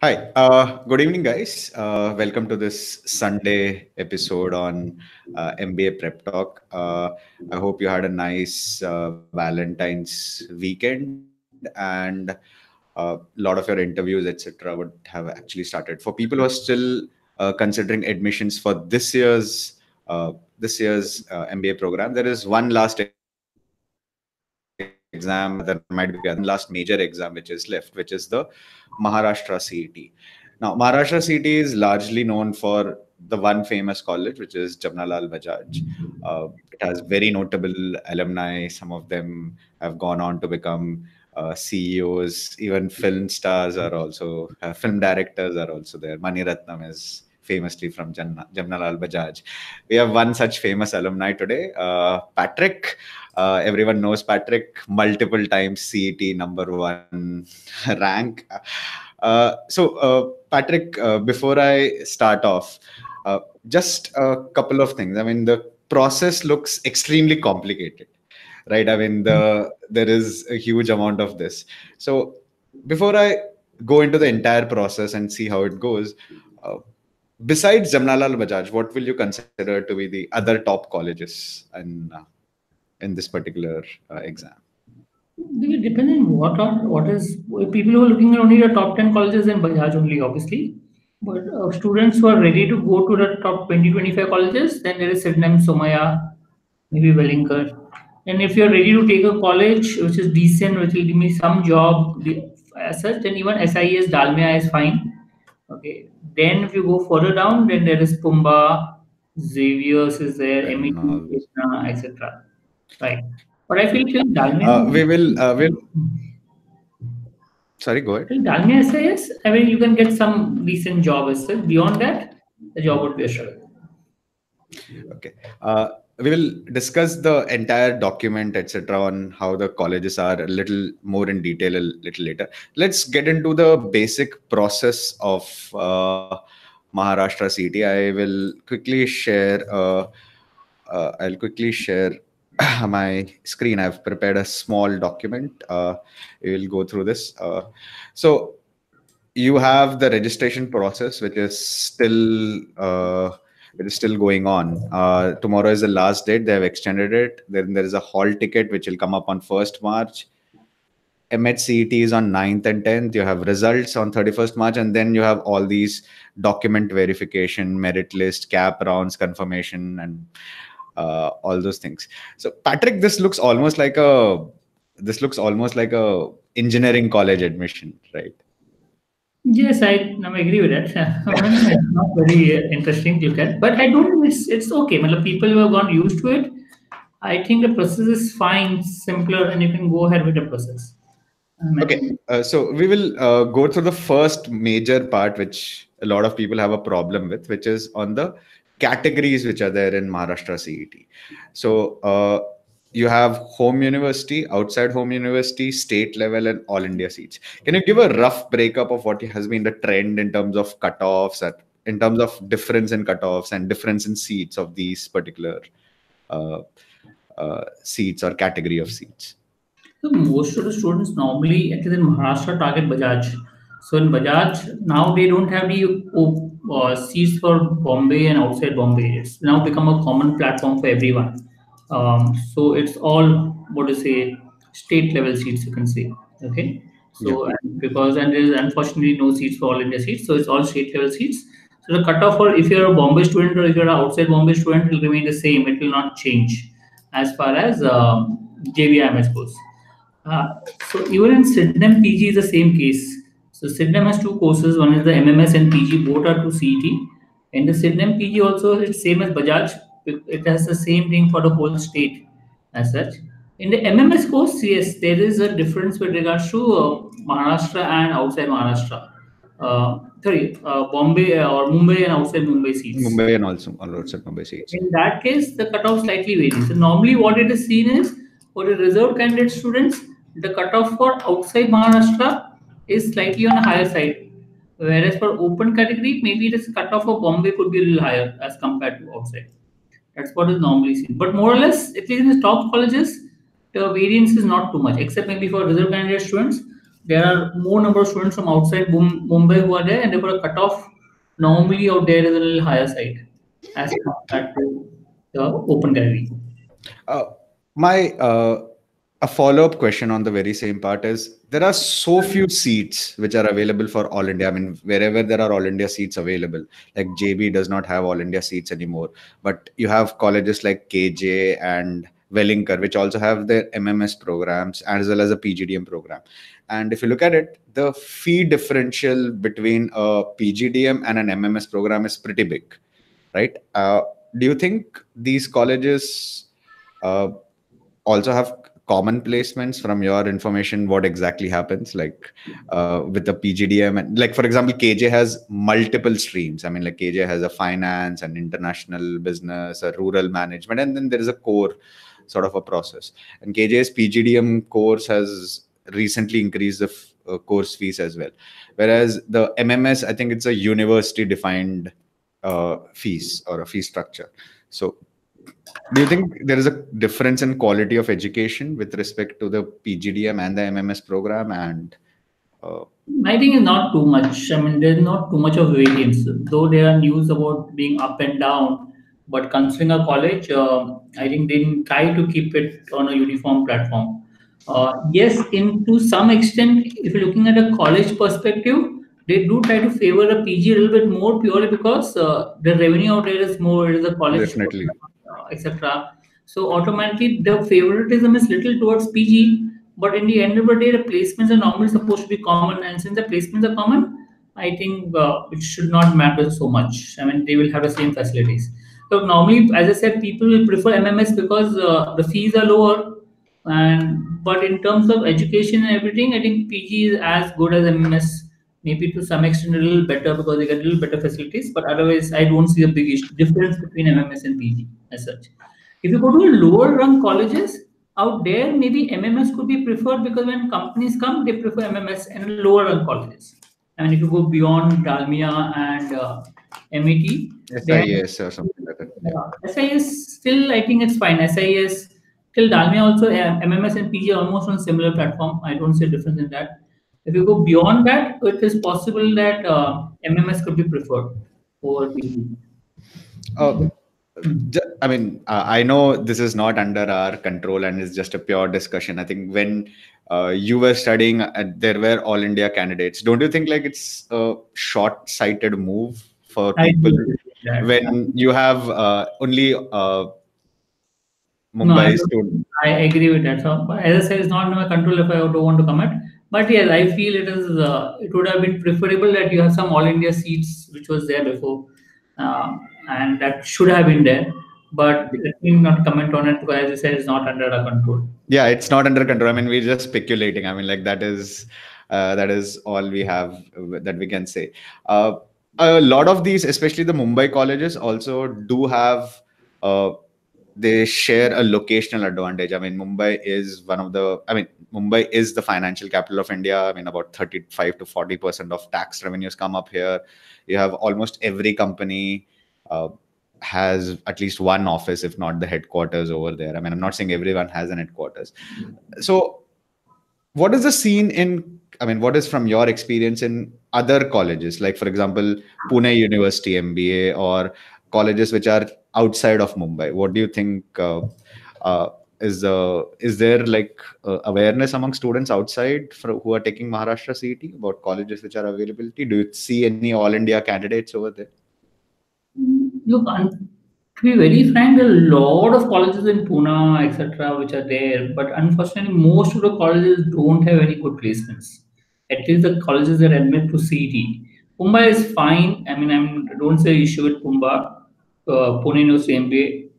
Hi, good evening, guys. Welcome to this Sunday episode on MBA Prep Talk. I hope you had a nice Valentine's weekend and a lot of your interviews, etc., would have actually started. For people who are still considering admissions for this year's MBA program, there is one last exam. There might be other, one last major exam which is left, which is the Maharashtra CET. Now, Maharashtra CET is largely known for the one famous college, which is Jamnalal Bajaj. It has very notable alumni. Some of them have gone on to become CEOs. Even film stars are also, film directors are also there. Mani Ratnam is famously from Jamnalal Bajaj. We have one such famous alumni today, Patrick. Everyone knows Patrick, multiple times CET number one rank. Patrick, before I start off, just a couple of things. I mean, the process looks extremely complicated, right? I mean, there is a huge amount of this. So before I go into the entire process and see how it goes, uh, besides Jamnalal Bajaj, what will you consider to be the other top colleges in this particular exam? It depends on what is people who are looking at only the top 10 colleges and Bajaj only, obviously. But students who are ready to go to the top 20-25 colleges, then there is Sydenham, Somaya, maybe Wellinger. And if you're ready to take a college which is decent, which will give me some job as such, then even SIES, Dalmia is fine. Okay. Then if you go further down, then there is Pumba, Xavier's is there, And all this. MET, etc. Right. But I feel till Dalmia. We'll sorry, go ahead. Till Dalmia SIS, I mean, you can get some decent job as well. Beyond that, the job would be a struggle. Okay. We will discuss the entire document, etc., on how the colleges are a little more in detail a little later. Let's get into the basic process of Maharashtra CET. I'll quickly share my screen. I've prepared a small document. We will go through this. So you have the registration process, which is still going on. Tomorrow is the last date. They have extended it. Then there is a hall ticket which will come up on 1st March. MH-CET is on 9th and 10th. You have results on 31st March, and then you have all these document verification, merit list, cap rounds, confirmation, and all those things. So, Patrick, this looks almost like a engineering college admission, right? Yes, I agree with that. It's not very interesting to look at, but I don't think it's okay. Well, people who have gone used to it, I think the process is fine, simpler, and you can go ahead with the process. Okay, so we will go through the first major part, which a lot of people have a problem with, which is on the categories which are there in Maharashtra CET. So you have home university, outside home university, state level, and all India seats. Can you give a rough breakup of what has been the trend in terms of cutoffs, in terms of difference in cutoffs and difference in seats of these particular uh, seats or category of seats? So most of the students normally, at least in Maharashtra, target Bajaj. So in Bajaj, now they don't have the seats for Bombay and outside Bombay. It's now become a common platform for everyone. So it's all, what to say, state level seats, you can say. Okay. Yeah. So and there is unfortunately no seats for all India seats. So it's all state level seats. So the cutoff for if you're a Bombay student or if you're an outside Bombay student will remain the same. It will not change as far as JBIMS goes. So even in Sydenham PG is the same case. So Sydenham has two courses. One is the MMS and PG. Both are to CET. And the Sydenham PG also is same as Bajaj. It has the same thing for the whole state as such. In the MMS course, yes, there is a difference with regards to Maharashtra and outside Maharashtra. Bombay or Mumbai and outside Mumbai seats. Mumbai and also outside Mumbai seats. In that case, the cutoff slightly varies. So normally, what it is seen is for the reserved candidate students, the cutoff for outside Maharashtra is slightly on the higher side. Whereas for open category, maybe it is cutoff for Bombay could be a little higher as compared to outside. That's what is normally seen. But more or less, at least in the top colleges, the variance is not too much, except maybe for reserve candidate students. there are more number of students from outside Mumbai who are there, and therefore a cutoff normally out there is a little higher side as compared to the open category. Uh, my a follow-up question on the very same part is there are so few seats which are available for all India. I mean, wherever there are all India seats available, like JB does not have all India seats anymore, but you have colleges like KJ and Wellinger, which also have their MMS programs as well as a PGDM program. And if you look at it, the fee differential between a PGDM and an MMS program is pretty big, right? Do you think these colleges uh, also have common placements? From your information, what exactly happens, like with the PGDM? And like, for example, KJ has multiple streams. I mean, like KJ has a finance and international business, a rural management, and then there is a core sort of a process. And KJ's PGDM course has recently increased the course fees as well, whereas the MMS, I think it's a university defined fees or a fee structure. So do you think there is a difference in quality of education with respect to the PGDM and the MMS program? And uh, I think it's not too much. I mean, there's not too much of variance, though there are news about being up and down. But considering a college, I think they try to keep it on a uniform platform. Yes, in to some extent, if you're looking at a college perspective, they do try to favor a PG a little bit more purely because the revenue out there is more. It is a college, definitely, etc. So automatically the favoritism is little towards PG, but in the end of the day, the placements are normally supposed to be common, and since the placements are common, I think it should not matter so much. I mean, they will have the same facilities. So normally, as I said, people will prefer MMS because the fees are lower, and but in terms of education and everything, I think PG is as good as MMS, maybe to some extent a little better because they get a little better facilities. But otherwise, I don't see a big difference between MMS and PG as such. If you go to lower rung colleges out there, maybe MMS could be preferred because when companies come, they prefer MMS and lower rung colleges. And if you go beyond Dalmia and MET, then SIS or something like that. Yeah. SIS still, I think it's fine. SIS till Dalmia also, MMS and PG are almost on similar platform. I don't see a difference in that. If you go beyond that, it is possible that MMS could be preferred over PG. Uh, I mean, I know this is not under our control and it's just a pure discussion. I think when you were studying, there were all India candidates. Don't you think like it's a short-sighted move for I people agree with that. when you have only No, I Mumbai don't. students? I agree with that. So, but as I said, it's not in my control if I don't want to comment. But yes, I feel it is. It would have been preferable that you have some all India seats, which was there before, and that should have been there. But let me not comment on it because, as I said, it's not under our control. Yeah, it's not under control. I mean, we're just speculating. I mean, like that is all we have that we can say. Uh, a lot of these, especially the Mumbai colleges, also do have uh, they share a locational advantage. I mean, Mumbai is one of the. I mean, Mumbai is the financial capital of India. I mean, about 35 to 40% of tax revenues come up here. You have almost every company. Has at least one office, if not the headquarters over there. I mean, I'm not saying everyone has an headquarters. So, what is the scene in? I mean, what is from your experience in other colleges, like for example, Pune University MBA or colleges which are outside of Mumbai? What do you think? Uh, is there like awareness among students outside who are taking Maharashtra CET about colleges which are availability? Do you see any all India candidates over there? Look, to be very frank, there are a lot of colleges in Pune, etc., which are there. But unfortunately, most of the colleges don't have any good placements. At least the colleges that admit to CET. Pumba is fine. I mean, I don't say issue with Pumba. Pune University MBA.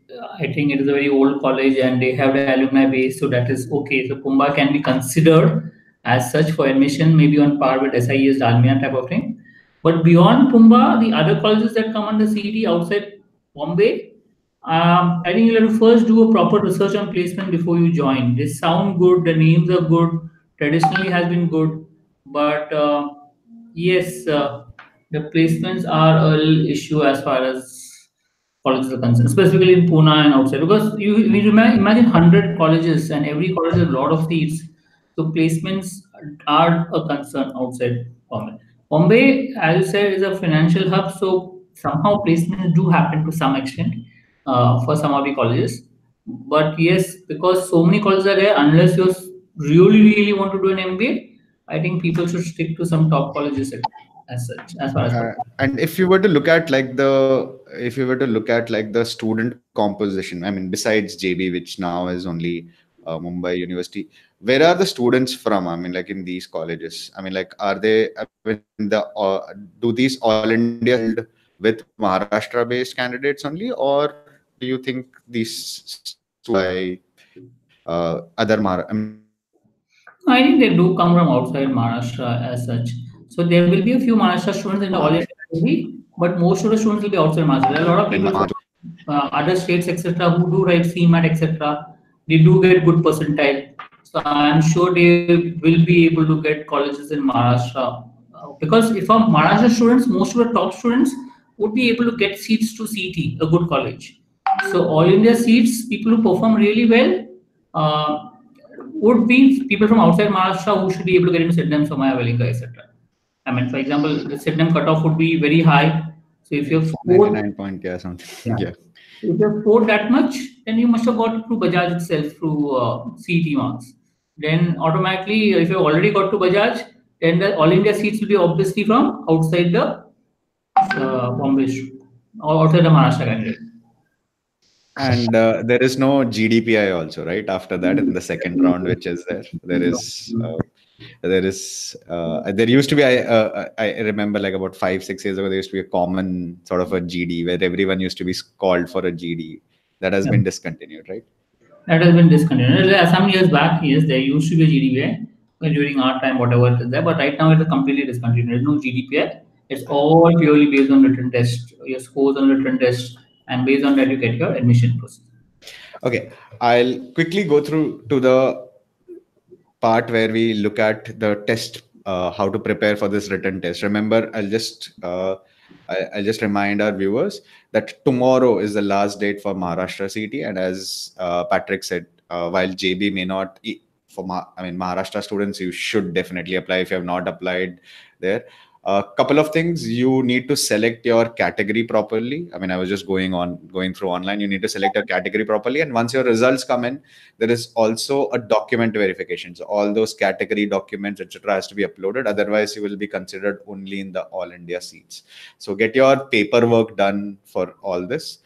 I think it is a very old college and they have the alumni base, so that is okay. So Pumba can be considered as such for admission, maybe on par with SIES, Dalmia type of thing. But beyond Pumba, the other colleges that come under CET outside Bombay, I think you'll have to first do a proper research on placement before you join. They sound good, the names are good, traditionally has been good, but yes, the placements are a little issue as far as colleges are concerned, specifically in Pune and outside. Because you imagine 100 colleges and every college has a lot of seats. So placements are a concern outside Bombay. Bombay, as you said, is a financial hub, so somehow placements do happen to some extent for some of the colleges. But yes, because so many colleges are there, unless you really want to do an MBA, I think people should stick to some top colleges as such, as far as possible. And if you were to look at like if you were to look at like the student composition, I mean, besides JB, which now is only Mumbai University, where are the students from? I mean, like in these colleges, I mean, like, are they, I mean, do these All India seats filled with Maharashtra-based candidates only, or do you think these students come by I mean, other I think they do come from outside Maharashtra as such. So there will be a few Maharashtra students in the all India category, but most of the students will be outside Maharashtra. There are a lot of people from other states, etc., who do write CMAT, etc. They do get good percentile. So I'm sure they will be able to get colleges in Maharashtra. Because if I'm Maharashtra students, most of the top students would be able to get seats to CET, a good college. So all India seats, people who perform really well, uh, would be people from outside Maharashtra who should be able to get into Sidnam, Somaya, Velinka, etc. I mean, for example, the Sidnam cutoff would be very high. So if you have scored, 99 point, yeah, something. yeah, Yeah. so if you have scored that much, then you must have got it through Bajaj itself through CET marks. Then automatically, if you have already got to Bajaj, then the all India seats will be obviously from outside the Bombay or outside the Maharashtra candidate. And there is no GDPI also, right? After that, in the second round, which is there, there used to be, I remember like about 5-6 years ago, there used to be a common sort of a GD where everyone used to be called for a GD. That has Yeah. been discontinued, right? That has been discontinued. Some years back, yes, there used to be a GDPI during our time, whatever it is there, but right now it is completely discontinued. There's no GDPI. It's all purely based on written test, your scores on written test, and based on that you get your admission process. Okay, I'll quickly go through to the part where we look at the test, how to prepare for this written test. Remember, I'll just remind our viewers that tomorrow is the last date for Maharashtra CT, and as Patrick said, while JB may not I mean, Maharashtra students, you should definitely apply if you have not applied there. A couple of things: you need to select your category properly. I mean, I was just going through online. You need to select your category properly, and once your results come in, there is also a document verification. So all those category documents, etc., has to be uploaded. Otherwise, you will be considered only in the all India seats. So get your paperwork done for all this.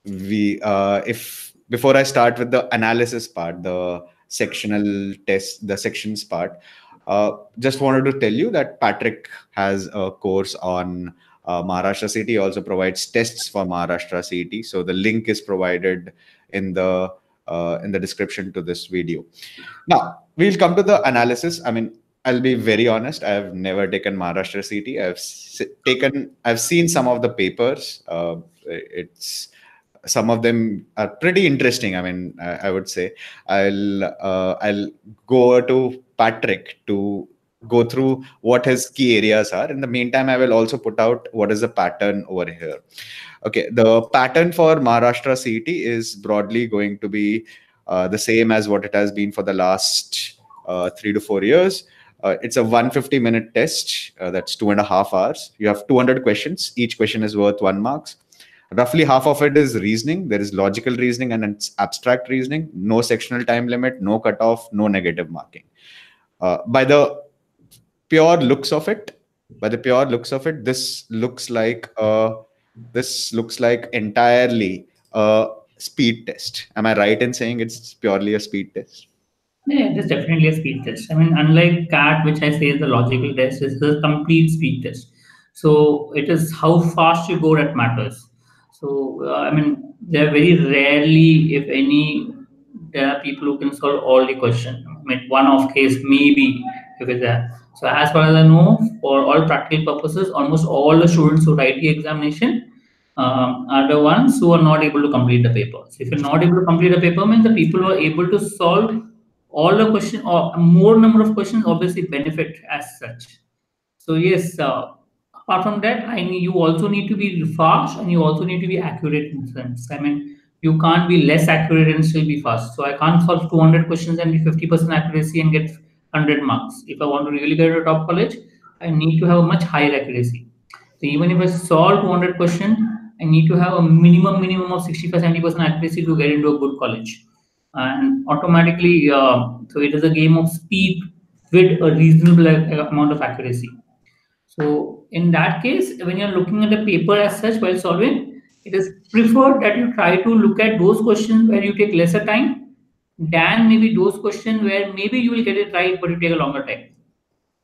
If before I start with the analysis part, the sectional test, the sections part, just wanted to tell you that Patrick has a course on Maharashtra CT. He also provides tests for Maharashtra CT. So the link is provided in the description to this video. Now we'll come to the analysis. I mean, I'll be very honest. I have never taken Maharashtra CT. I've seen some of the papers. Some of them are pretty interesting. I mean, I would say I'll go to Patrick to go through what his key areas are. In the meantime, I will also put out what is the pattern over here. Okay, the pattern for Maharashtra CET is broadly going to be the same as what it has been for the last 3 to 4 years. It's a 150-minute test. That's 2.5 hours. You have 200 questions. Each question is worth 1 mark. Roughly half of it is reasoning. There is logical reasoning and it's abstract reasoning. No sectional time limit, no cutoff, no negative marking. By the pure looks of it, this looks like entirely a speed test. Am I right in saying it's purely a speed test? Yeah, it is definitely a speed test. I mean, unlike CAT, which I say is the logical test, it's a complete speed test. So it is how fast you go that matters. So I mean, there are very rarely, if any, there are people who can solve all the questions. I mean, one-off case maybe if it's there. So as far as I know, for all practical purposes, almost all the students who write the examination are the ones who are not able to complete the paper. So if you're not able to complete the paper, means the people who are able to solve all the question or more number of questions obviously benefit as such. So yes, apart from that, I mean, you also need to be fast and you also need to be accurate in sense. I mean, you can't be less accurate and still be fast. So I can't solve 200 questions and be 50% accuracy and get 100 marks. If I want to really get to a top college, I need to have a much higher accuracy. So even if I solve 200 question, I need to have a minimum of 65-70% accuracy to get into a good college. And automatically, so it is a game of speed with a reasonable amount of accuracy. So in that case, when you're looking at the paper as such while solving, it is preferred that you try to look at those questions where you take lesser time than maybe those questions where maybe you will get it right, but you take a longer time.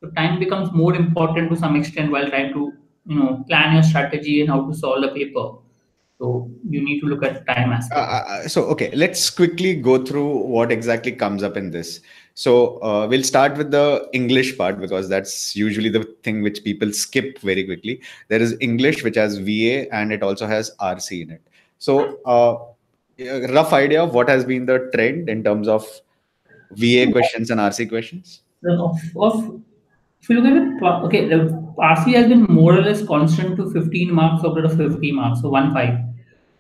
So time becomes more important to some extent while trying to plan your strategy and how to solve the paper. So you need to look at time aspect. Okay, let's quickly go through what exactly comes up in this. So we'll start with the English part because that's usually the thing which people skip very quickly. There is English, which has VA, and it also has RC in it. So a rough idea of what has been the trend in terms of VA questions and RC questions? Of if you look at it, okay, the RC has been more or less constant to 15 marks out of 50 marks, so 1 5.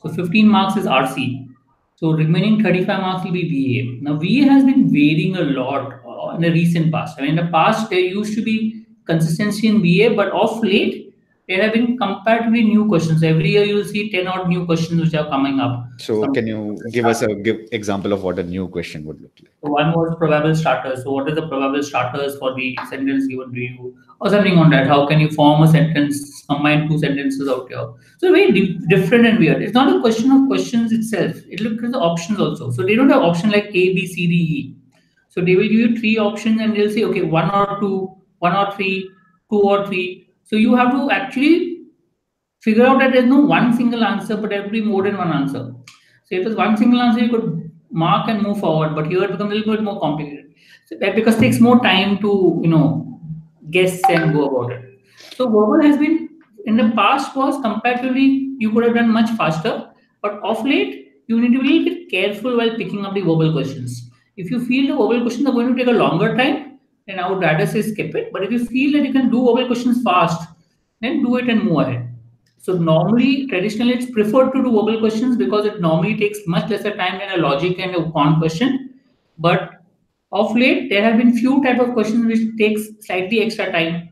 So 15 marks is RC. So remaining 35 marks will be VA. Now VA has been varying a lot in the recent past. I mean, in the past there used to be consistency in VA, but of late there have been comparatively new questions. Every year you will see 10 odd new questions which are coming up. So can you give us a example of what a new question would look like? So one was probable starters. So what is the probable starters for the sentence given to you, or something on that? How can you form a sentence, combine two sentences out here? So very different and weird. It's not a question of questions itself. It looks at the options also. So they don't have option like A, B, C, D, E. So they will give you three options and they'll say, okay, one or two, one or three, two or three. So you have to actually figure out that there's no one single answer, but there will be more than one answer. So if there's one single answer, you could mark and move forward, but here it becomes a little bit more complicated. So that because it takes more time to guess and go about it. So verbal has been in the past was comparatively you could have done much faster, but of late you need to be a little bit careful while picking up the verbal questions. If you feel the verbal questions are going to take a longer time, then I would rather say skip it. But if you feel that you can do verbal questions fast, then do it and move ahead. So normally, traditionally, it's preferred to do verbal questions because it normally takes much lesser time than a logic and a quant question. But of late, there have been few type of questions which takes slightly extra time.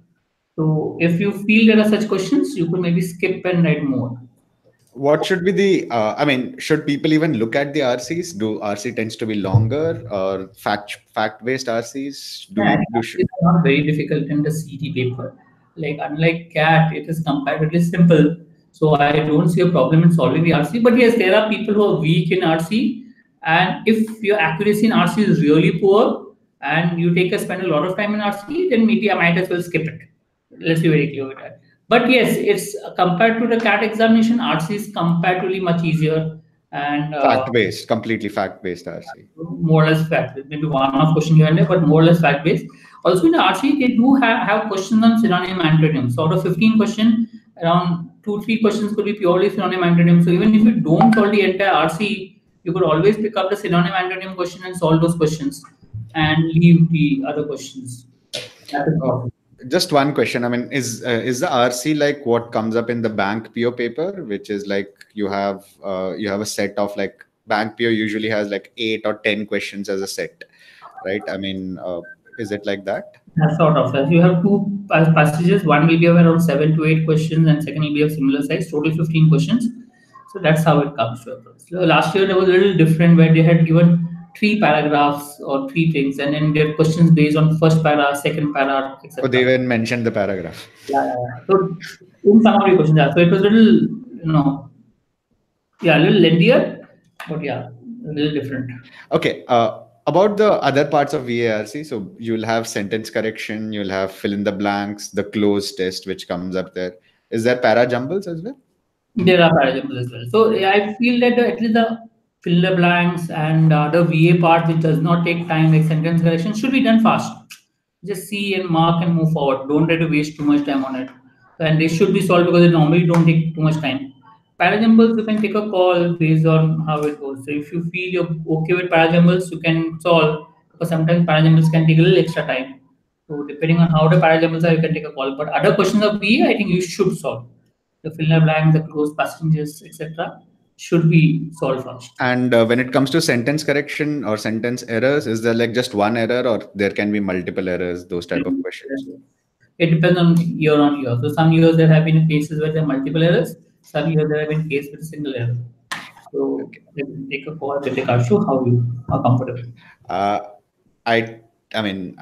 So if you feel there are such questions, you could maybe skip and write more. What should be the, I mean, should people even look at the RCs? Do RC tends to be longer or fact-based RCs? Yeah, it's not very difficult in the CT paper. Like unlike CAT, it is comparatively simple. So I don't see a problem in solving the RC. But yes, there are people who are weak in RC, and if your accuracy in RC is really poor and you spend a lot of time in RC, then maybe I might as well skip it. Let's be very clear with that. But yes, it's compared to the CAT examination, RC is comparatively much easier and fact-based, completely fact-based RC. More or less fact. Maybe one of question here and there, but more or less fact-based. Also in the RC, they do have questions on synonym antonyms. So out of 15 questions, around 2-3 questions could be purely synonym antonym. So even if you don't solve the entire RC, you could always pick up the synonym antonym question and solve those questions and leave the other questions. That is possible. Just one question. I mean, is the RC like what comes up in the bank PO paper, which is like you have a set of like bank PO usually has like 8 or 10 questions as a set, right? I mean, is it like that? That's sort of. So you have two passages. One will be of around 7 to 8 questions, and second will be of similar size. Total 15 questions. So that's how it comes to approach. So last year there was a little different where they had given 3 paragraphs or 3 things, and then their questions based on first paragraph, second paragraph, etc. Oh, they even mentioned the paragraph. Yeah. So in summary questions, so it was a little, a little lengthier, but yeah, a little different. Okay. About the other parts of VARC, so you'll have sentence correction, you'll have fill in the blanks, the close test, which comes up there. Is there para jumbles as well? There are para jumbles as well. So I feel that at least the fill the blanks and the VA part, which does not take time, like sentence correction, should be done fast. Just see and mark and move forward. Don't try to waste too much time on it. And they should be solved because they normally don't take too much time. Parajumbles, you can take a call based on how it goes. So if you feel you're okay with parajumbles, you can solve, because sometimes parajumbles can take a little extra time. So depending on how the parajumbles are, you can take a call. But other questions of VA, I think you should solve. The fill in the blank, the closed passages, etc. should be solved fast. And when it comes to sentence correction or sentence errors, is there like just one error or there can be multiple errors, those type of questions? It depends on year. So some years there have been cases where there are multiple errors. Some years there have been cases with a single error. So let me take a call, take a show how you are comfortable. Uh, I I mean,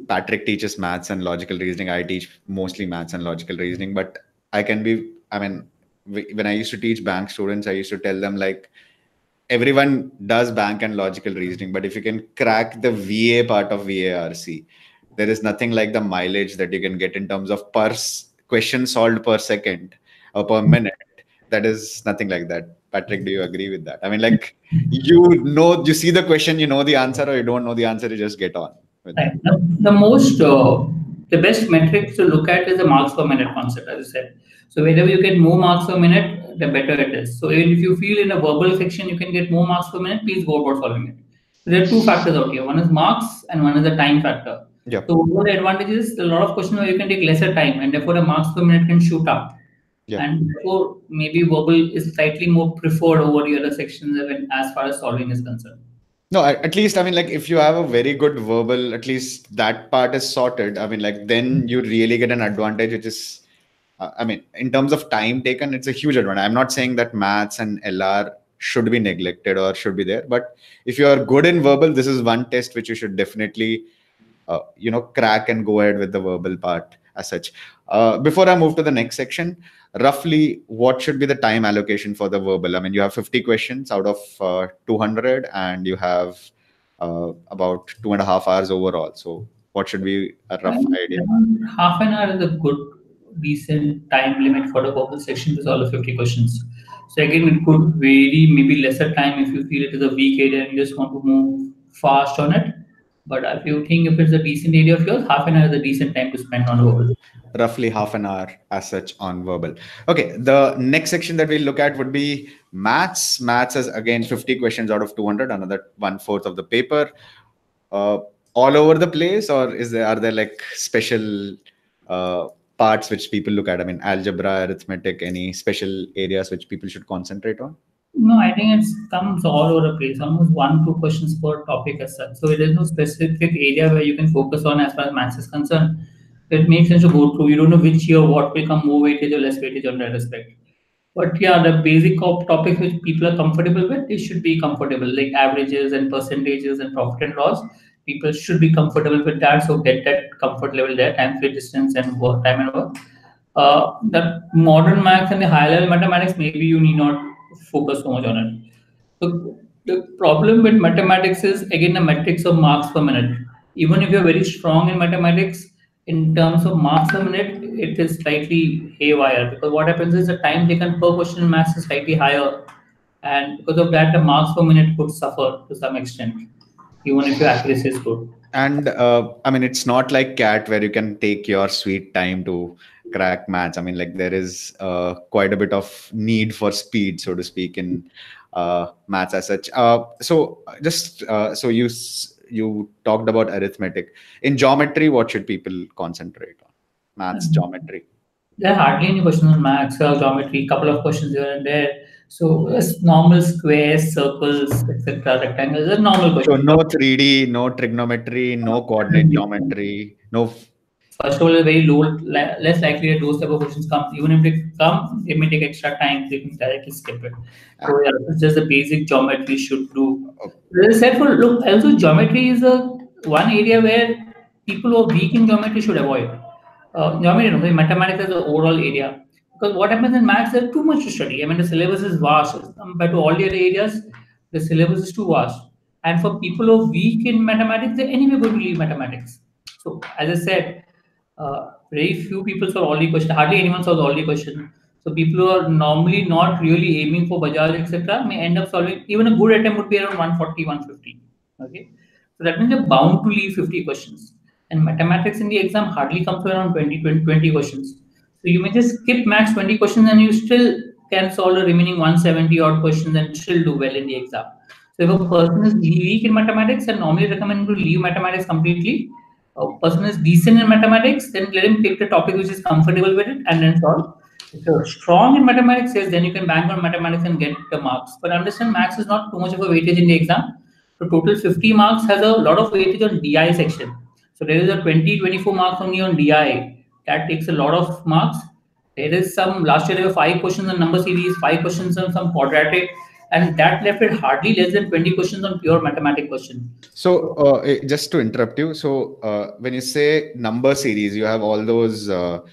Patrick teaches maths and logical reasoning. I teach mostly maths and logical reasoning, but I can be. I mean, when I used to teach bank students, I used to tell them like everyone does bank and logical reasoning, but if you can crack the VA part of VARC, there is nothing like the mileage that you can get in terms of question solved per second or per minute. That is nothing like that. Patrick, do you agree with that? I mean, like you see the question, you know the answer, or you don't know the answer, you just get on with that. Right. The best metric to look at is the marks per minute concept, as I said. So wherever you get more marks per minute, the better it is. So even if you feel in a verbal section you can get more marks per minute, please go about solving it. So there are two factors out here. One is marks and one is the time factor. Yeah. So one of the advantages, a lot of questions where you can take lesser time and therefore the marks per minute can shoot up. Yeah. And therefore maybe verbal is slightly more preferred over the other sections as far as solving is concerned. No, at least, I mean, like if you have a very good verbal, at least that part is sorted. I mean, like then you really get an advantage, which is, I mean, in terms of time taken, it's a huge advantage. I'm not saying that maths and LR should be neglected or should be there, but if you are good in verbal, this is one test which you should definitely, crack and go ahead with the verbal part as such. Before I move to the next section, roughly what should be the time allocation for the verbal? I mean, you have 50 questions out of 200 and you have about 2.5 hours overall. So what should be a rough idea? Around half an hour is a good, decent time limit for the verbal section to solve the 50 questions. So again, it could vary, maybe lesser time if you feel it is a weak area and you just want to move fast on it. But if you think if it's a decent area of yours, half an hour is a decent time to spend on verbal. Roughly half an hour as such on verbal. Okay, the next section that we'll look at would be maths. Maths is again 50 questions out of 200, another 1/4 of the paper. All over the place, or are there like special parts which people look at? I mean, algebra, arithmetic, any special areas which people should concentrate on? No, I think it comes all over the place, almost 1-2 questions per topic as such. So there is no specific area where you can focus on as far as maths is concerned. It makes sense to go through. You don't know which year what will come more weightage or less weightage on that aspect. But yeah, the basic of topics which people are comfortable with, they should be comfortable, like averages and percentages and profit and loss. People should be comfortable with that. So get that comfort level there, time, free distance, and work time and work. The modern maths and the high level mathematics, maybe you need not focus so much on it. So the problem with mathematics is again the metrics of marks per minute. Even if you're very strong in mathematics, in terms of marks per minute, it is slightly haywire because what happens is the time taken per question in maths is slightly higher, and because of that, the marks per minute could suffer to some extent, even if your accuracy is good. And I mean, it's not like CAT where you can take your sweet time to crack maths. I mean, like there is quite a bit of need for speed, so to speak, in maths as such. So you talked about arithmetic. In geometry, what should people concentrate on? Maths, geometry. There are hardly any questions on maths or geometry. Couple of questions here and there. So it's normal squares, circles, etc., rectangles. Are normal questions. So no 3D, no trigonometry, no coordinate geometry, no. First of all, very low, less likely that those type of questions come. Even if they come, it may take extra time. They can directly skip it. So yeah, it's just the basic geometry should do. As I said, look, also geometry is one area where people who are weak in geometry should avoid. Geometry, no, mathematics is the overall area. Because what happens in maths, there's too much to study. I mean, the syllabus is vast compared to all the other areas. The syllabus is too vast, and for people who are weak in mathematics, they're anyway going to leave mathematics. So, as I said, very few people solve all the questions. Hardly anyone solves all the questions. So people who are normally not really aiming for Bajaj, etc., may end up solving. Even a good attempt would be around 140, 150. Okay, so that means they're bound to leave 50 questions. And mathematics in the exam hardly comes to around 20 questions. So you may just skip max 20 questions and you still can solve the remaining 170 odd questions and still do well in the exam. So if a person is weak in mathematics, I normally recommend to leave mathematics completely. A person is decent in mathematics, then let him pick the topic which is comfortable with it and then solve. If you're strong in mathematics, yes, then you can bank on mathematics and get the marks. But understand, maths is not too much of a weightage in the exam. So total 50 marks has a lot of weightage on DI section. So there is a 24 marks only on DI. That takes a lot of marks. There is some, last year there were 5 questions on number series, 5 questions on some quadratic, and that left it hardly less than 20 questions on pure mathematics question. So, just to interrupt you, so when you say number series, you have all those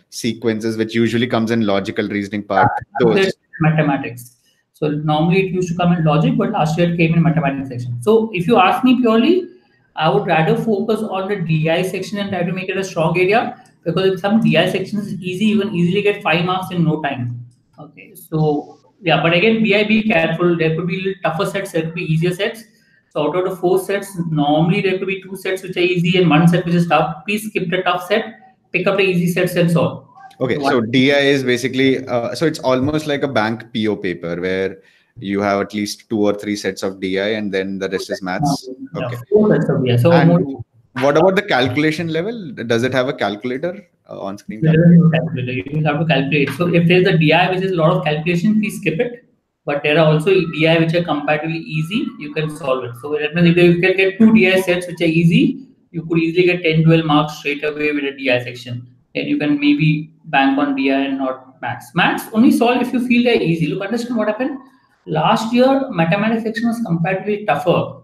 sequences which usually comes in logical reasoning part. Those. Mathematics. So normally it used to come in logic, but last year it came in mathematics section. So if you ask me purely, I would rather focus on the DI section and try to make it a strong area, because in some DI sections is easy, you can easily get 5 marks in no time. Okay, so yeah, but again, be careful. There could be little tougher sets, there could be easier sets. So out of the 4 sets, normally there could be 2 sets which are easy and 1 set which is tough. Please skip the tough set, pick up the easy sets and solve. Okay, so DI is basically, so it's almost like a bank PO paper where you have at least 2 or 3 sets of DI and then the rest is maths. Okay. So and what about the calculation level? Does it have a calculator on screen? Calculator. You have to calculate. So if there's a DI which is a lot of calculation, please skip it. But there are also DI which are comparatively easy. You can solve it. So that means if you can get 2 DI sets which are easy, you could easily get 10-12 marks straight away with a DI section. Then you can maybe bank on DI and not maths. Maths only solve if you feel they're easy. Look, understand what happened? Last year, mathematics section was comparatively tougher.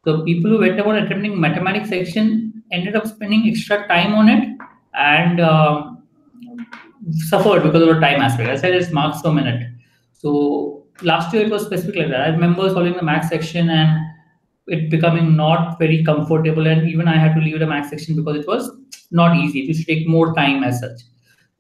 So people who went about attempting mathematics section ended up spending extra time on it and suffered because of the time aspect. I said it's marks per minute. So last year it was specific like that. I remember solving the maths section and it becoming not very comfortable, and even I had to leave the maths section because it was not easy. It used to take more time as such.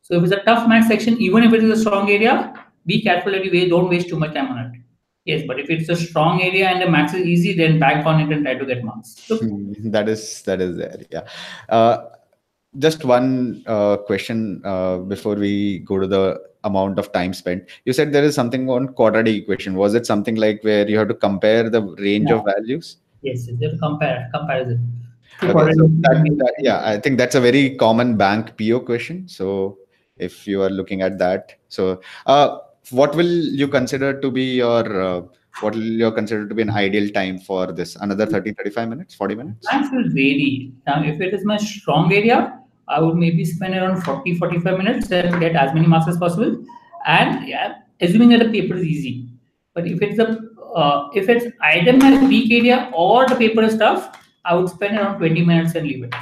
So if it's a tough maths section, even if it is a strong area, be careful that you don't waste too much time on it. Yes, but if it's a strong area and the maths is easy, then bank on it and try to get marks. So, that is there. Yeah. Just one question before we go to the amount of time spent. You said there is something on quadratic equation. Was it something like where you have to compare the range of values? Yes, you have to comparison. Okay, so yeah, I think that's a very common bank PO question. So if you are looking at that, so what will you consider to be your what will you consider to be an ideal time for this? Another 30-35 minutes, 40 minutes? Maths will vary. Now, if it is my strong area, I would maybe spend around 40-45 minutes and get as many marks as possible. And yeah, assuming that the paper is easy. But if it's either my weak area or the paper is tough, I would spend around 20 minutes and leave it.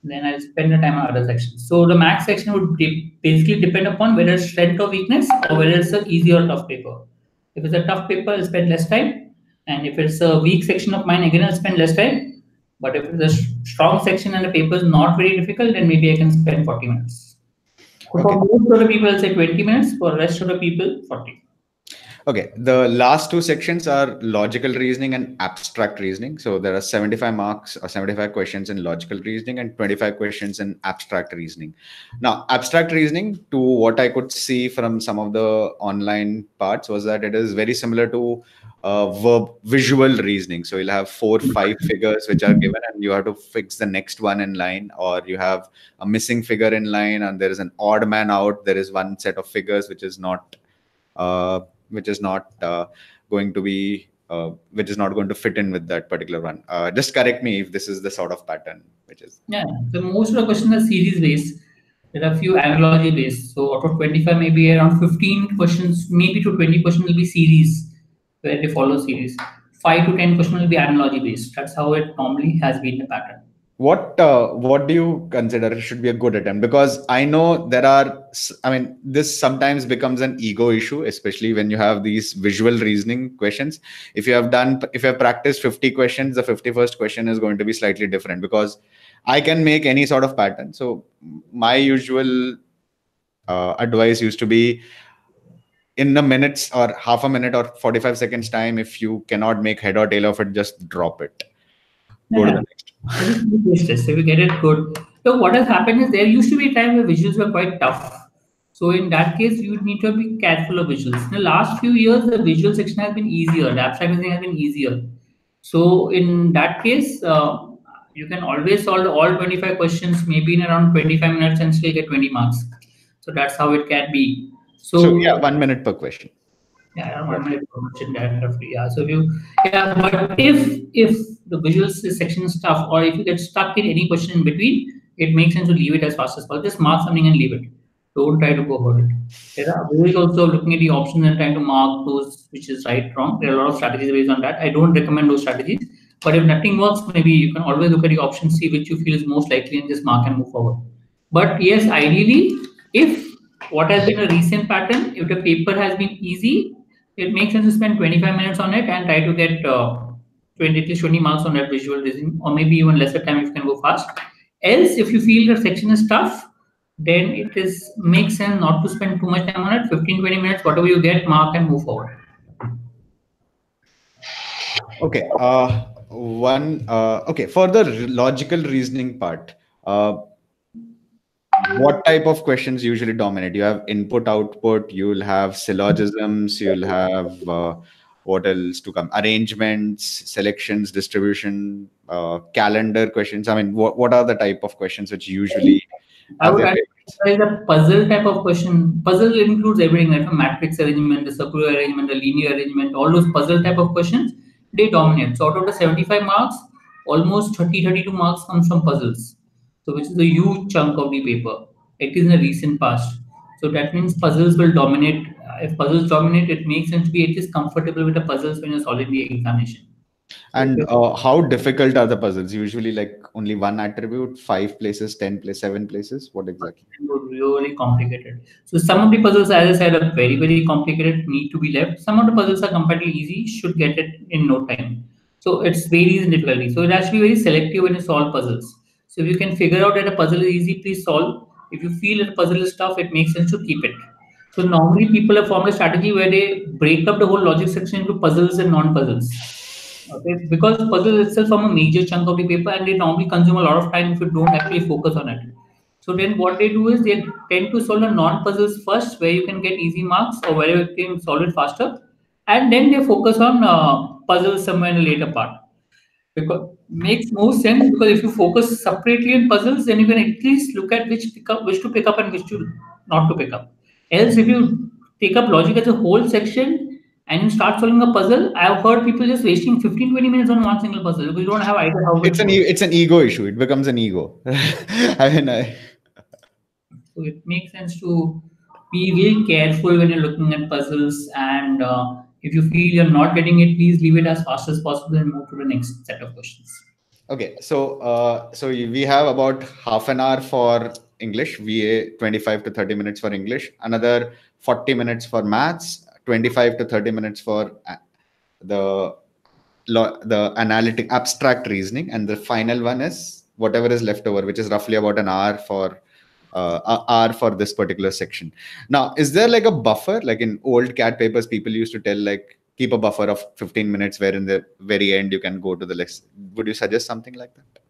Then I'll spend the time on other sections. So the maths section would basically depend upon whether it's strength or weakness or whether it's an easy or tough paper. If it's a tough paper, I'll spend less time. And if it's a weak section of mine, again, I'll spend less time. But if it's a strong section and the paper is not very difficult, then maybe I can spend 40 minutes. Okay. For most of the people, I'll say 20 minutes. For the rest of the people, 40. Okay, the last 2 sections are logical reasoning and abstract reasoning. So there are 75 marks or 75 questions in logical reasoning and 25 questions in abstract reasoning. Now, abstract reasoning, to what I could see from some of the online parts, was that it is very similar to visual reasoning. So you'll have 4-5 figures which are given and you have to fix the next one in line, or you have a missing figure in line and there is an odd man out. There is one set of figures which is not going to be which is not going to fit in with that particular one. Just correct me if this is the sort of pattern which is. Yeah, so most of the questions are series based. There are a few analogy based. So out of 25, maybe around 15 questions, maybe to 20 questions will be series, where they follow series. 5 to 10 questions will be analogy based. That's how it normally has been the pattern. What do you consider should be a good attempt? Because I know this sometimes becomes an ego issue, especially when you have these visual reasoning questions. If you have practiced 50 questions, the 51st question is going to be slightly different, because I can make any sort of pattern. So my usual advice used to be, in a minute or half a minute or 45 seconds time, if you cannot make head or tail of it, just drop it. Go to the next. If you get it good. So what has happened is there used to be a time where visuals were quite tough. So in that case, you would need to be careful of visuals. In the last few years, the visual section has been easier. The abstract reasoning has been easier. So in that case, you can always solve all 25 questions maybe in around 25 minutes and still get 20 marks. So that's how it can be. So yeah, So 1 minute per question. yeah, Roughly. 1 minute promotion that roughly. Yeah. So if you, yeah, but if the visuals section is tough, or if you get stuck in any question in between, it makes sense to leave it as fast as possible. Just mark something and leave it. Don't try to go about it. Yeah, we also looking at the options and trying to mark those which is right, wrong. There are a lot of strategies based on that. I don't recommend those strategies. But if nothing works, maybe you can always look at the options, see which you feel is most likely, and just mark and move forward. But yes, ideally, if what has been a recent pattern, if the paper has been easy, it makes sense to spend 25 minutes on it and try to get 20, at least 20 marks on that visual reasoning, or maybe even lesser time if you can go fast. Else, if you feel the section is tough, then it is makes sense not to spend too much time on it. 15-20 minutes, whatever you get, mark and move forward. Okay. Okay. For the logical reasoning part, what type of questions usually dominate? You have input, output. You'll have syllogisms. You'll have what else to come? Arrangements, selections, distribution, calendar questions. I mean, what are the type of questions which usually I have would their actually favorites? try the puzzle type of question. Puzzle includes everything, like a matrix arrangement, the circular arrangement, the linear arrangement, all those puzzle type of questions, they dominate. So out of the 75 marks, almost 30-32 marks comes from puzzles. So which is a huge chunk of the paper. It is in the recent past. So that means puzzles will dominate. If puzzles dominate, it makes sense to be at least comfortable with the puzzles when you're solving the examination. So if And you're how difficult are the puzzles? Usually, like only one attribute, 5 places, 10 places, 7 places. What exactly? really complicated. So some of the puzzles, as I said, are very, very complicated, need to be left. Some of the puzzles are completely easy, should get it in no time. So it's varies in difficulty. So it has to be very selective when you solve puzzles. So if you can figure out that a puzzle is easy, please solve. If you feel that a puzzle is tough, it makes sense to keep it. So normally people have formed a strategy where they break up the whole logic section into puzzles and non-puzzles. Okay, because puzzles itself form a major chunk of the paper and they normally consume a lot of time if you don't actually focus on it. So then what they do is they tend to solve the non-puzzles first, where you can get easy marks or where you can solve it faster, and then they focus on puzzles somewhere in the later part. Because makes more sense, because if you focus separately on puzzles, then you can at least look at which to pick up and which to not to pick up. Else, if you take up logic as a whole section and you start solving a puzzle, I've heard people just wasting 15-20 minutes on one single puzzle because you don't have idea how it goes. It's an ego issue. It becomes an ego. I mean, So it makes sense to be very careful when you're looking at puzzles, and if you feel you're not getting it, please leave it as fast as possible and move to the next set of questions. okay. So we have about half an hour for English, VA, 25 to 30 minutes for English, another 40 minutes for maths, 25 to 30 minutes for the the analytic abstract reasoning, and the final one is whatever is left over, which is roughly about an hour for this particular section. Now, is there like a buffer, like in old CAT papers people used to tell, like keep a buffer of 15 minutes where in the very end you can go to the list? Would you suggest something like that?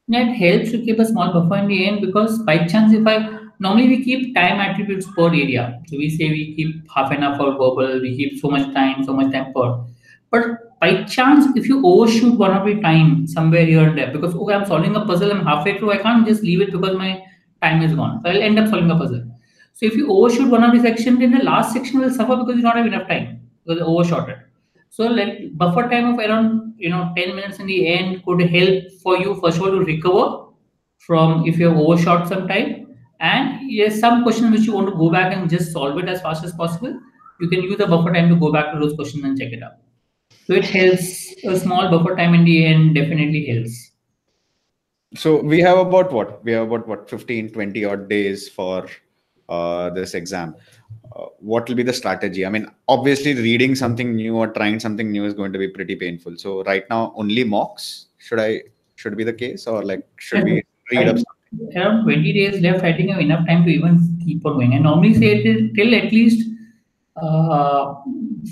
Yeah, it helps to keep a small buffer in the end, because by chance, if I normally we keep time attributes per area. So we say we keep half an hour for verbal, we keep so much time per. But by chance, if you overshoot one of the time somewhere here and there, because okay, I'm solving a puzzle, I'm halfway through, I can't just leave it because my time is gone. So I'll end up solving a puzzle. So if you overshoot one of the sections, then the last section will suffer because you don't have enough time because you overshot it. So like buffer time of around 10 minutes in the end could help for you first of all to recover from if you have overshot some time, and yes, some questions which you want to go back and just solve it as fast as possible. You can use the buffer time to go back to those questions and check it out. So it helps. A small buffer time in the end definitely helps. So we have about what? We have about what, 15, 20 odd days for this exam. What will be the strategy? I mean, obviously reading something new or trying something new is going to be pretty painful. So right now, only mocks should be the case, or like should we read I up think something? around 20 days left. I think I have enough time to even keep on going. I normally say till at least uh,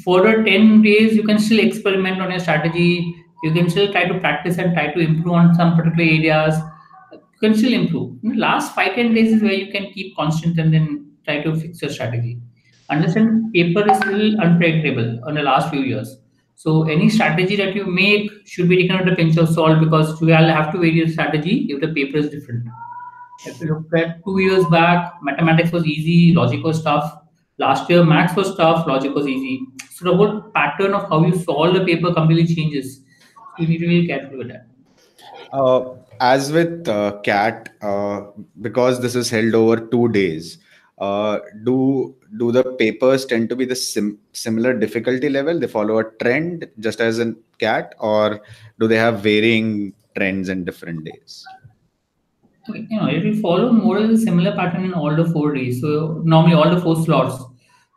4 or 10 days, you can still experiment on your strategy. You can still try to practice and try to improve on some particular areas. You can still improve. In the last 5-10 days is where you can keep constant and then try to fix your strategy. Understand, paper is still unpredictable on the last few years. So any strategy that you make should be taken with a pinch of salt, because you will have to vary your strategy if the paper is different. If you look at 2 years back, mathematics was easy, logic was tough. Last year, maths was tough, logic was easy. So the whole pattern of how you solve the paper completely changes. So you need to be really careful with that. As with CAT, because this is held over 2 days, do the papers tend to be the similar difficulty level? They follow a trend just as in CAT, or do they have varying trends in different days? It will follow more or less a similar pattern in all the 4 days. So normally all the four slots.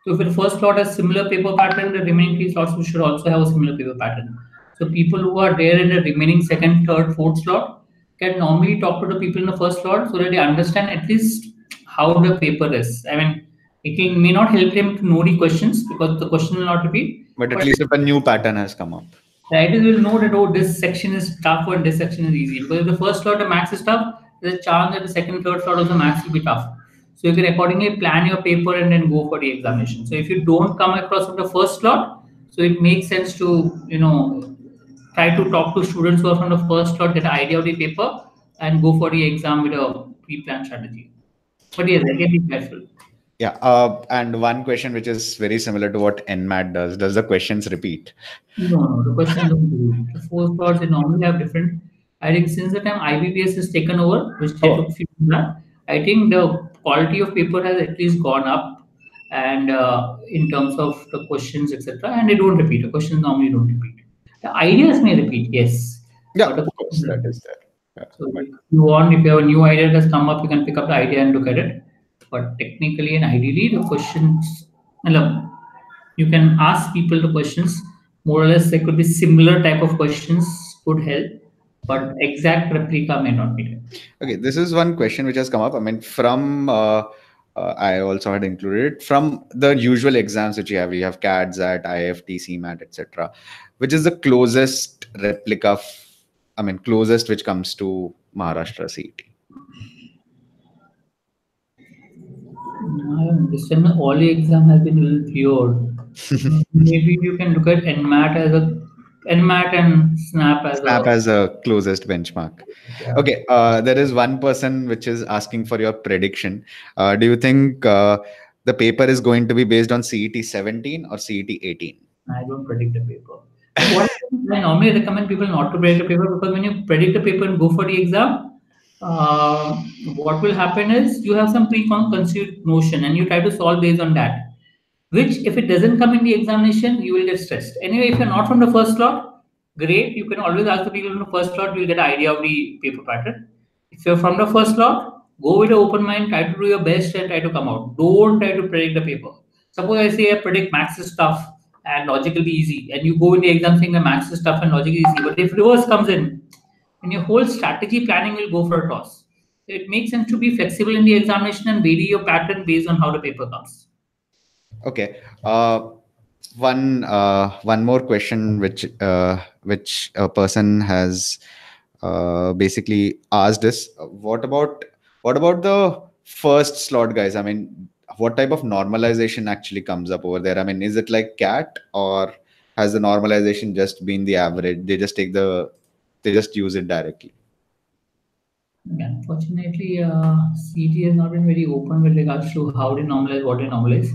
So if the first slot has similar paper pattern, the remaining three slots should also have a similar paper pattern. So people who are there in the remaining second, third, fourth slot can normally talk to the people in the first slot so that they understand at least how the paper is. I mean, may not help them to know the questions because the question will not repeat, But at but least if a new pattern has come up. the writers will know that, oh, this section is tough and this section is easy. Because if the first slot of maths is tough, there's a chance that the second, third slot of the maths will be tough. So you can accordingly plan your paper and then go for the examination. So if you don't come across from the first slot, so it makes sense to, try to talk to students who are from the first slot, get an idea of the paper, and go for the exam with a pre-planned strategy. But yes, again, be careful. Yeah, and one question which is very similar to what NMAT does. Does the questions repeat? No, the question don't do. The four slots they normally have different. I think since the time IBPS has taken over, which they took few that, I think the quality of paper has at least gone up, and in terms of the questions, etc. And they don't repeat. The questions normally don't repeat. The ideas may repeat, yes, Yeah, but the of course, questions that repeat. is there. Yeah, So but if you have a new idea that has come up, you can pick up the idea and look at it. But technically and ideally, the questions, well, you can ask people the questions. More or less, there could be similar type of questions could help, but exact replica may not be there. okay, this is one question which has come up. I mean, from I also had included it from the usual exams which you have. You have CADs at IFT, CMAT, etc. Which is the closest replica? I mean, closest which comes to Maharashtra CET. I understand all the exam has been a little feared. Maybe you can look at NMAT and SNAP as a Snap as a closest benchmark. yeah. Okay, there is one person which is asking for your prediction. Do you think the paper is going to be based on CET 17 or CET 18? I don't predict the paper. What I normally recommend people not to predict the paper because when you predict the paper and go for the exam, what will happen is you have some preconceived notion and you try to solve based on that. Which, if it doesn't come in the examination, you will get stressed. Anyway, if you're not from the first slot, great. You can always ask the people from the first slot. You'll get an idea of the paper pattern. If you're from the first slot, go with an open mind. Try to do your best and try to come out. Don't try to predict the paper. Suppose I say I predict maths is tough and logic will be easy, and you go in the exam saying the maths is tough and logic is easy. But if reverse comes in, then your whole strategy planning will go for a toss. So it makes sense to be flexible in the examination and vary your pattern based on how the paper comes. Okay. One more question which a person has basically asked is what about the first slot guys? I mean, what type of normalization actually comes up over there? I mean, is it like CAT, or has the normalization just been the average? They just use it directly. Unfortunately, CT has not been very open with regards to how they normalize, what they normalize.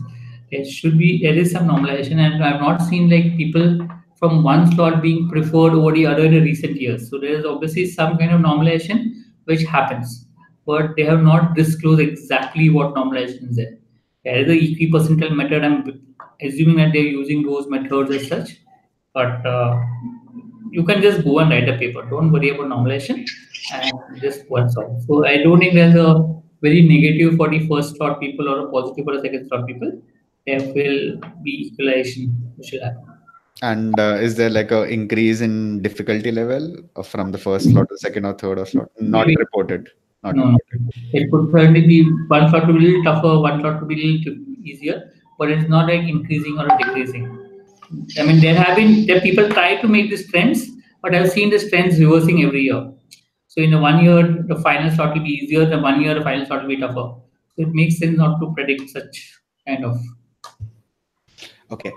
There is some normalization, and I've not seen like people from one slot being preferred over the other in the recent years. So there is obviously some kind of normalization which happens, but they have not disclosed exactly what normalization is there. There is a equi-percentile method. I'm assuming that they're using those methods as such, but you can just go and write a paper. Don't worry about normalization and just one solve. So I don't think there's a very negative for the first slot people or a positive for the second slot people. There will be equalization which will happen. And is there like a increase in difficulty level from the first slot to second or third or slot? Not Maybe reported. Not no, no. reported. It could certainly be one slot to be a little tougher, one slot to be a little easier, but it's not like increasing or decreasing. I mean, there people try to make these trends, but I've seen these trends reversing every year. So in the 1 year, the final slot will be easier. The 1 year, the final slot will be tougher. So it makes sense not to predict such kind of. Okay.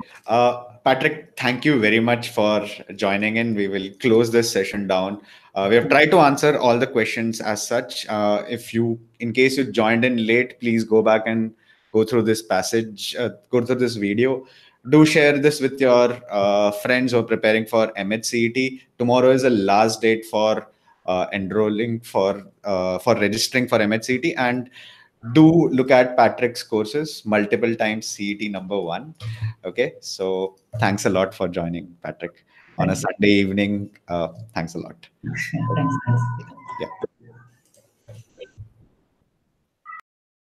Patrick, thank you very much for joining in. We will close this session down. We have tried to answer all the questions as such. In case you joined in late, please go back and go through this passage, go through this video. Do share this with your friends who are preparing for MH-CET. Tomorrow is the last date for enrolling for registering for MH-CET, and do look at Patrick's courses multiple times CET number one. Okay, so thanks a lot for joining, Patrick, on a Thank you. Sunday evening. Thanks a lot. Thanks. Thanks. Yeah.